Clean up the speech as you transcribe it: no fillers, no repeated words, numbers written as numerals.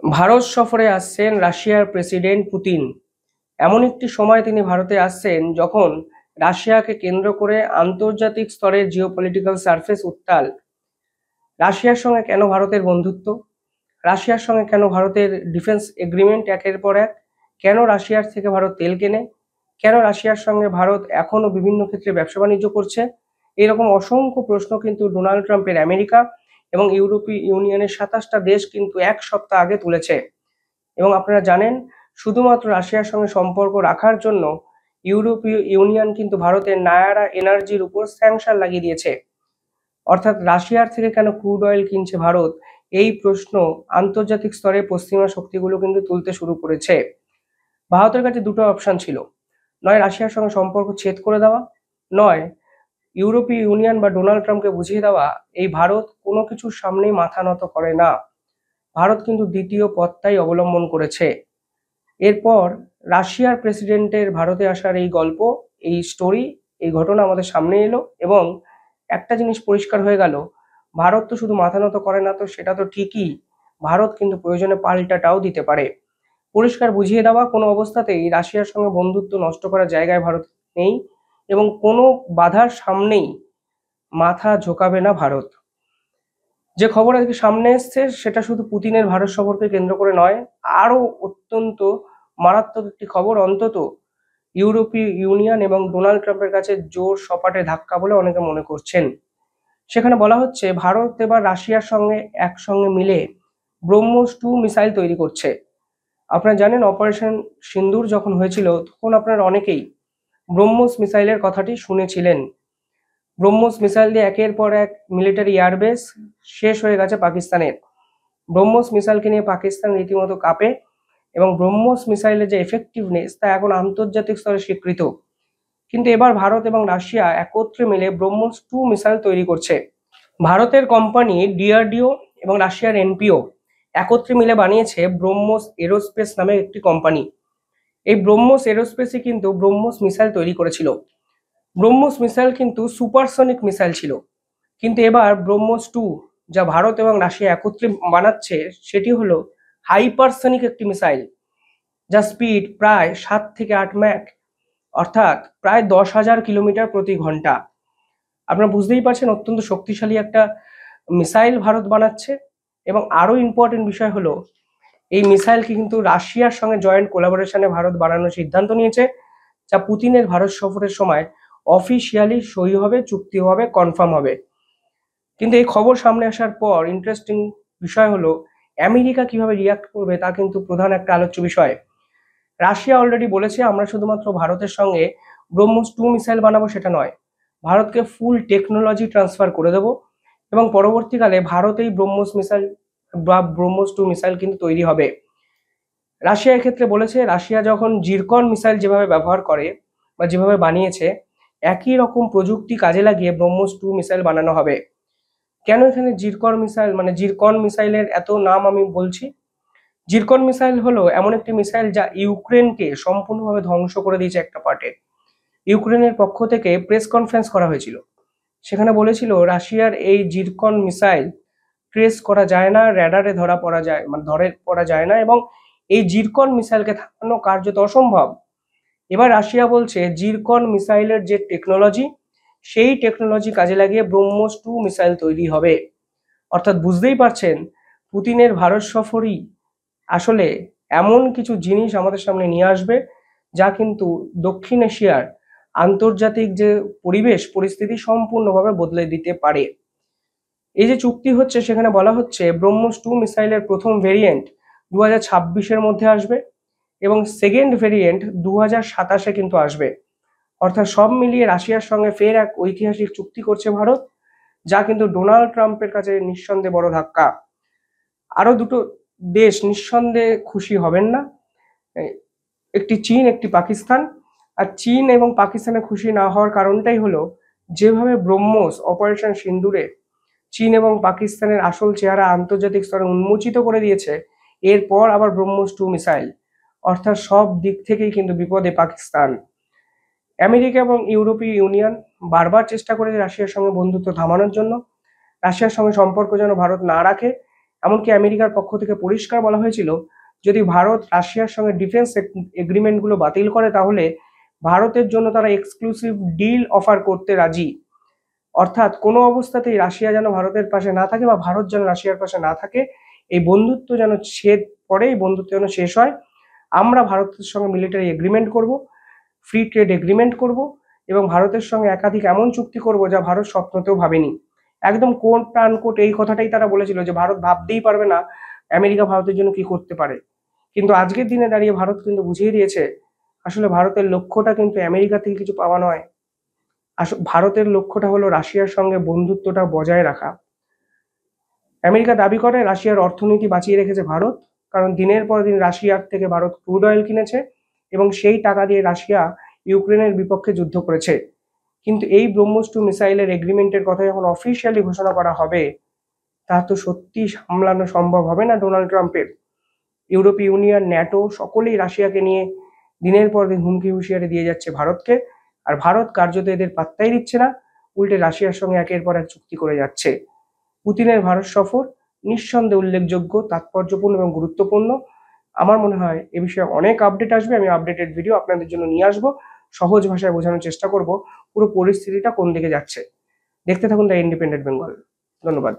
ভারত সফরে আসছেন রাশিয়ার প্রেসিডেন্ট পুতিন। এমন একটি সময় তিনি ভারতে আসছেন যখন রাশিয়াকে কেন্দ্র করে আন্তর্জাতিক স্তরে জিওপলিটিক্যাল সারফেস উত্তাল। রাশিয়ার সঙ্গে কেন ভারতের বন্ধুত্ব? রাশিয়ার সঙ্গে কেন ভারতের ডিফেন্স এগ্রিমেন্ট একের পর এক? কেন রাশিয়ার থেকে ভারত তেল কেনে? কেন রাশিয়ার সঙ্গে ভারত এখনো বিভিন্ন ক্ষেত্রে ব্যবসা বাণিজ্য করছে? এরকম অসংখ্য প্রশ্ন কিন্তু ডোনাল্ড ট্রাম্পের আমেরিকা এবং ইউরোপীয় ইউনিয়নের 27টা দেশ কিন্তু এক সপ্তাহ আগে তুলেছে। এবং আপনারা জানেন, শুধুমাত্র রাশিয়ার সঙ্গে সম্পর্ক রাখার জন্য ইউরোপীয় ইউনিয়ন কিন্তু ভারতের নায়ারা এনার্জির উপর স্যাংশন লাগিয়ে দিয়েছে। অর্থাৎ রাশিয়ার থেকে কেন ক্রুড অয়েল কিনছে ভারত, এই প্রশ্ন আন্তর্জাতিক স্তরে পশ্চিমা শক্তিগুলো কিন্তু তুলতে শুরু করেছে। ভারতের কাছে দুটো অপশন ছিল, নয় রাশিয়ার সঙ্গে সম্পর্ক ছেদ করে দেওয়া, নয় ইউরোপীয় ইউনিয়ন বা ডোনাল্ড ট্রাম্পকে বুঝিয়ে দেওয়া এই ভারত কোনো কিছুর সামনেই মাথা নত করে না। ভারত কিন্তু দ্বিতীয় পথটাই অবলম্বন করেছে। এরপর রাশিয়ার প্রেসিডেন্টের ভারতে আসার এই গল্প, এই স্টোরি, এই ঘটনা আমাদের সামনে এলো এবং একটা জিনিস পরিষ্কার হয়ে গেল, ভারত তো শুধু মাথা নত করে না, তো সেটা তো ঠিকই, ভারত কিন্তু প্রয়োজনে পাল্টাটাও দিতে পারে। পরিষ্কার বুঝিয়ে দেওয়া, কোনো অবস্থাতেই রাশিয়ার সঙ্গে বন্ধুত্ব নষ্ট করার জায়গায় ভারত নেই এবং কোনো বাধার সামনেই মাথা ঝোঁকাবে না ভারত। যে খবর আজকে সামনে এসছে সেটা শুধু পুতিনের ভারত সফরকে কেন্দ্র করে নয়, আরো অত্যন্ত মারাত্মক একটি খবর, অন্তত ইউরোপীয় ইউনিয়ন এবং ডোনাল্ড ট্রাম্পের কাছে জোর সপাটে ধাক্কা বলে অনেকে মনে করছেন। সেখানে বলা হচ্ছে ভারত এবার রাশিয়ার সঙ্গে একসঙ্গে মিলে ব্রহ্মোস 2 মিসাইল তৈরি করছে। আপনারা জানেন, অপারেশন সিন্দুর যখন হয়েছিল তখন আপনারা অনেকেই ব্রহ্মোস মিসাইলের কথাটি শুনেছিলেন। ব্রহ্মোস মিসাইল দিয়ে একের পর এক মিলিটারি এয়ারবেস শেষ হয়ে গেছে পাকিস্তানের। ব্রহ্মোস মিসাইলকে নিয়ে পাকিস্তান রীতিমতো কাঁপে এবং ব্রহ্মোস মিসাইলের যে এফেক্টিভনেস তা এখন আন্তর্জাতিক স্তরে স্বীকৃত। কিন্তু এবার ভারত এবং রাশিয়া একত্রে মিলে ব্রহ্মোস 2 মিসাইল তৈরি করছে। ভারতের কোম্পানি ডিআরডিও এবং রাশিয়ার এনপিও একত্রে মিলে বানিয়েছে ব্রহ্মোস এরোস্পেস নামে একটি কোম্পানি। এই ব্রহ্মোস এরোস্পেসই কিন্তু ব্রহ্মোস মিসাইল তৈরি করেছিল। ব্রহ্মোস মিসাইল কিন্তু সুপারসনিক মিসাইল ছিল, কিন্তু এবার ব্রহ্মোস 2 যা ভারত এবং রাশিয়া একত্রে বানাচ্ছে সেটি হলো হাইপারসনিক একটি মিসাইল, যা স্পিড প্রায় 7 থেকে 8 ম্যাক, অর্থাৎ প্রায় 10,000 কিলোমিটার প্রতি ঘন্টা। আপনারা বুঝতেই পারছেন অত্যন্ত শক্তিশালী একটা মিসাইল ভারত বানাচ্ছে। এবং আরো ইম্পর্টেন্ট বিষয় হলো, এই মিসাইলকে কিন্তু রাশিয়ার সঙ্গে জয়েন্ট কোলাবোরেশনে ভারত বানানোর সিদ্ধান্ত নিয়েছে, যা পুতিনের ভারত সফরের সময় অফিসিয়ালি সই হবে, চুক্তি হবে, কনফার্ম হবে। কিন্তু এই খবর সামনে আসার পর ইন্টারেস্টিং বিষয় হলো আমেরিকা কিভাবে রিয়াক্ট করবে তা কিন্তু প্রধান একটা আলোচ্য বিষয়। রাশিয়া অলরেডি বলেছে আমরা শুধুমাত্র ভারতের সঙ্গে ব্রহ্মোস 2 মিসাইল বানাবো সেটা নয়, ভারতকে ফুল টেকনোলজি ট্রান্সফার করে দেবো এবং পরবর্তীকালে ভারত এই ব্রহ্মোস মিসাইল বা ব্রহ্মোস 2 মিসাইল কিন্তু তৈরি হবে। রাশিয়া এক্ষেত্রে বলেছে রাশিয়া যখন জিরকন মিসাইল যেভাবে ব্যবহার করে বা যেভাবে বানিয়েছে, একই রকম প্রযুক্তি কাজে লাগিয়ে ব্রহ্মোস 2 মিসাইল বানানো হবে। কেন এখানে জিরকন মিসাইল, মানে জিরকন মিসাইলের এত নাম আমি বলছি? জিরকন মিসাইল হলো এমন একটি মিসাইল যা ইউক্রেনকে সম্পূর্ণভাবে ধ্বংস করে দিয়েছে একটা পার্টে। ইউক্রেনের পক্ষ থেকে প্রেস কনফারেন্স করা হয়েছিল, সেখানে বলেছিল রাশিয়ার এই জিরকন মিসাইল ট্রেস করা যায় না, র্যাডারে ধরা পড়া যায়, মানে ধরে পড়া যায় না, এবং এই জিরকন মিসাইলকে থামানো কার্যত অসম্ভব। এবার রাশিয়া বলছে জিরকন মিসাইলের যে টেকনোলজি, সেই টেকনোলজি কাজে লাগিয়ে ব্রহ্মোস 2 মিসাইল তৈরি হবে। অর্থাৎ বুঝতেই পারছেন পুতিনের ভারত সফরই আসলে এমন কিছু জিনিস আমাদের সামনে নিয়ে আসবে যা কিন্তু দক্ষিণ এশিয়ার আন্তর্জাতিক যে পরিবেশ পরিস্থিতি সম্পূর্ণভাবে বদলে দিতে পারে। এই যে চুক্তি হচ্ছে সেখানে বলা হচ্ছে ব্রহ্মোস 2 মিসাইলের প্রথম ভেরিয়েন্ট 2026-এর মধ্যে আসবে এবং সেকেন্ড ভেরিয়েন্ট 2027-এ কিন্তু আসবে। অর্থাৎ সব মিলিয়ে রাশিয়ার সঙ্গে ফের এক ঐতিহাসিক চুক্তি করছে ভারত, যা কিন্তু ডোনাল্ড ট্রাম্পের কাছে নিঃসন্দেহে বড় ধাক্কা। আরো দুটো দেশ নিঃসন্দেহে খুশি হবেন না, একটি চীন, একটি পাকিস্তান। আর চীন এবং পাকিস্তানের খুশি না হওয়ার কারণটাই হলো, যেভাবে ব্রহ্মোস অপারেশন সিন্দুরে চীন এবং পাকিস্তানের আসল চেহারা আন্তর্জাতিক স্তরে উন্মোচিত করে দিয়েছে, এরপর আবার ব্রহ্মোস 2 মিসাইল, অর্থাৎ সব দিক থেকেই কিন্তু বিপদে পাকিস্তান। আমেরিকা এবং ইউরোপীয় ইউনিয়ন বারবার চেষ্টা করেছে রাশিয়ার সঙ্গে বন্ধুত্ব থামানোর জন্য, রাশিয়ার সঙ্গে সম্পর্ক যেন ভারত না রাখে, এমনকি আমেরিকার পক্ষ থেকে পরিষ্কার বলা হয়েছিল, যদি ভারত রাশিয়ার সঙ্গে ডিফেন্স এগ্রিমেন্টগুলো বাতিল করে তাহলে ভারতের জন্য তারা এক্সক্লুসিভ ডিল অফার করতে রাজি। অর্থাৎ কোনো অবস্থাতেই রাশিয়া যেন ভারতের পাশে না থাকে বা ভারত যেন রাশিয়ার পাশে না থাকে, এই বন্ধুত্ব যেন ছেদ পড়ে, এই বন্ধুত্ব যেন শেষ হয়। আমরা ভারতের সঙ্গে মিলিটারি এগ্রিমেন্ট করব, ফ্রি ট্রেড এগ্রিমেন্ট করব এবং ভারতের সঙ্গে একাধিক এমন চুক্তি করব যা ভারত স্বপ্নতেও ভাবেনি। একদম কোট আনকোট এই কথাটাই তারা বলেছিল যে ভারত ভাবতেই পারবে না আমেরিকা ভারতের জন্য কি করতে পারে। কিন্তু আজকের দিনে দাঁড়িয়ে ভারত কিন্তু বুঝিয়ে দিয়েছে আসলে ভারতের লক্ষ্যটা কিন্তু আমেরিকা থেকে কিছু পাওয়া নয়। ভারতের লক্ষ্যটা হলো রাশিয়ার সঙ্গে বন্ধুত্বটা বজায় রাখা। আমেরিকা দাবি করে রাশিয়ার অর্থনীতি বাঁচিয়ে রেখেছে ভারত, কারণ দিনের পর দিন রাশিয়ার থেকে ভারত ক্রুড অয়েল কিনেছে এবং সেই টাকা দিয়ে রাশিয়া ইউক্রেনের বিপক্ষে যুদ্ধ করেছে। কিন্তু এই ব্রহ্মোস 2 মিসাইলের এগ্রিমেন্টের কথা যখন অফিসিয়ালি ঘোষণা করা হবে, তা তো সত্যি সামলানো সম্ভব হবে না ডোনাল্ড ট্রাম্পের। ইউরোপীয় ইউনিয়ন, ন্যাটো সকলেই রাশিয়াকে নিয়ে দিনের পর দিন হুমকি হুঁশিয়ারি দিয়ে যাচ্ছে ভারতকে, আর ভারত কার্যত এদের পাত্তাই দিচ্ছে না, উল্টে রাশিয়ার সঙ্গে একের পর এক চুক্তি করে যাচ্ছে। পুতিনের ভারত সফর নিঃসন্দেহে উল্লেখযোগ্য, তাৎপর্যপূর্ণ এবং গুরুত্বপূর্ণ। আমার মনে হয় এ বিষয়ে অনেক আপডেট আসবে, আমি আপডেটেড ভিডিও আপনাদের জন্য নিয়ে আসবো, সহজ ভাষায় বোঝানোর চেষ্টা করব পুরো পরিস্থিতিটা কোন দিকে যাচ্ছে। দেখতে থাকুন দ্য ইন্ডিপেন্ডেন্ট বেঙ্গল। ধন্যবাদ।